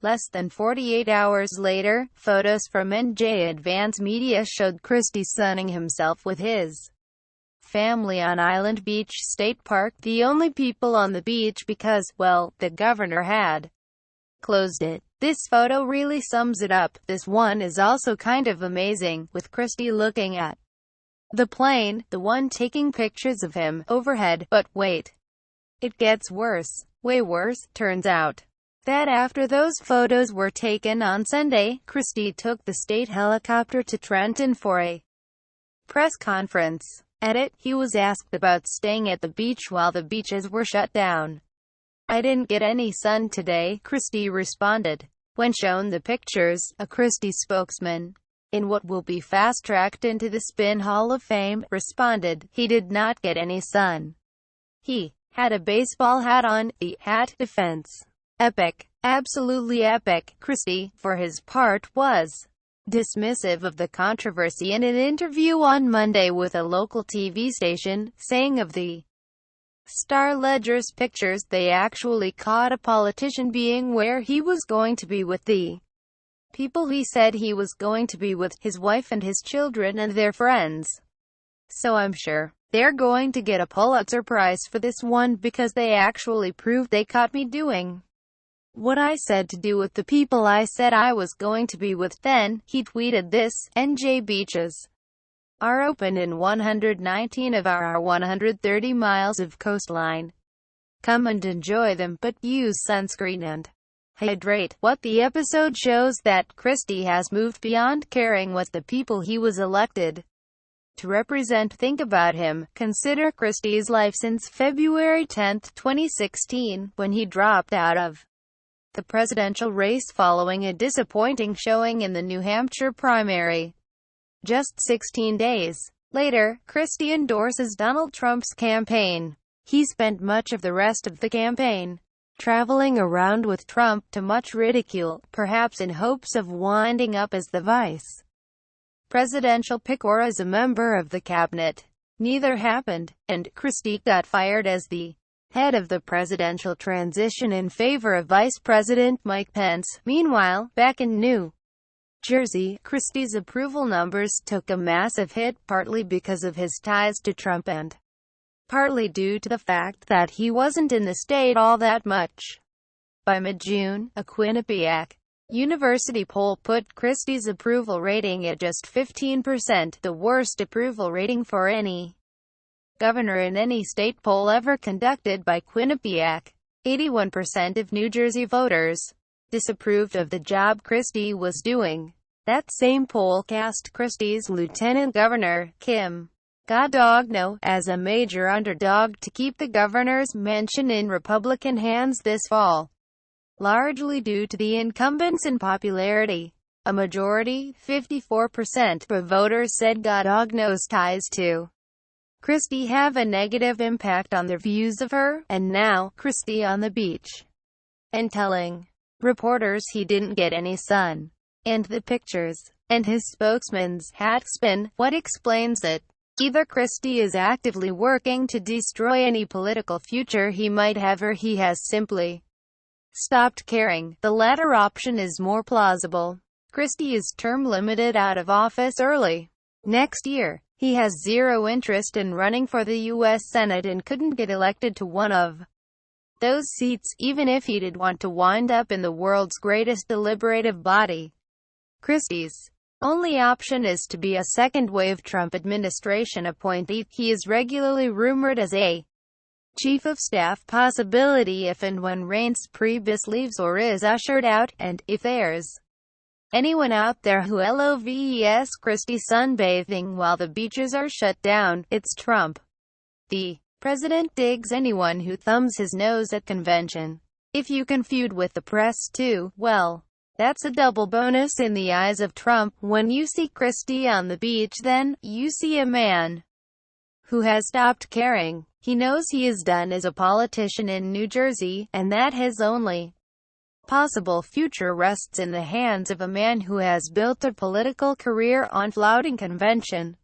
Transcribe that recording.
Less than 48 hours later, photos from NJ Advance Media showed Christie sunning himself with his family on Island Beach State Park, the only people on the beach because, well, the governor had closed it. This photo really sums it up. This one is also kind of amazing, with Christie looking at the plane, the one taking pictures of him, overhead. But wait. It gets worse. Way worse. Turns out that after those photos were taken on Sunday, Christie took the state helicopter to Trenton for a press conference. At it, he was asked about staying at the beach while the beaches were shut down. "I didn't get any sun today," Christie responded. When shown the pictures, a Christie spokesman, in what will be fast-tracked into the Spin Hall of Fame, responded, "He did not get any sun. He had a baseball hat on." The hat defense. Epic. Absolutely epic. Christie, for his part, was dismissive of the controversy in an interview on Monday with a local TV station, saying of the Star-Ledger's pictures, they actually caught a politician being where he was going to be with the people he said he was going to be with, his wife and his children and their friends. So I'm sure they're going to get a Pulitzer Prize for this one because they actually proved they caught me doing what I said to do with the people I said I was going to be with then." He tweeted this: "NJ beaches are open in 119 of our 130 miles of coastline. Come and enjoy them, but use sunscreen and hydrate." What the episode shows that Christie has moved beyond caring what the people he was elected to represent think about him. Consider Christie's life since February 10, 2016, when he dropped out of the presidential race following a disappointing showing in the New Hampshire primary. Just 16 days later, Christie endorses Donald Trump's campaign. He spent much of the rest of the campaign traveling around with Trump, to much ridicule, perhaps in hopes of winding up as the vice presidential pick or as a member of the cabinet. Neither happened, and Christie got fired as the head of the presidential transition in favor of Vice President Mike Pence. Meanwhile, back in New Jersey, Christie's approval numbers took a massive hit, partly because of his ties to Trump and partly due to the fact that he wasn't in the state all that much. By mid-June, a Quinnipiac University poll put Christie's approval rating at just 15%, the worst approval rating for any governor in any state poll ever conducted by Quinnipiac. 81% of New Jersey voters disapproved of the job Christie was doing. That same poll cast Christie's Lieutenant Governor, Kim Godogno, as a major underdog to keep the governor's mansion in Republican hands this fall, largely due to the incumbent's unpopularity. A majority, 54%, of voters said Godogno's ties to Christie have a negative impact on their views of her, and now, Christie on the beach and telling reporters he didn't get any sun. And the pictures, and his spokesman's hat spin, what explains it? Either Christie is actively working to destroy any political future he might have, or he has simply stopped caring. The latter option is more plausible. Christie is term limited out of office early next year. He has zero interest in running for the U.S. Senate and couldn't get elected to one of those seats, even if he did want to wind up in the world's greatest deliberative body. Christie's only option is to be a second-wave Trump administration appointee. He is regularly rumored as a chief of staff possibility if and when Reince Priebus leaves or is ushered out, and, if there's anyone out there who loves Christie sunbathing while the beaches are shut down, it's Trump. The president digs anyone who thumbs his nose at convention. If you can feud with the press too, well, that's a double bonus in the eyes of Trump. When you see Christie on the beach, then, you see a man who has stopped caring. He knows he is done as a politician in New Jersey, and that his only possible future rests in the hands of a man who has built a political career on flouting convention.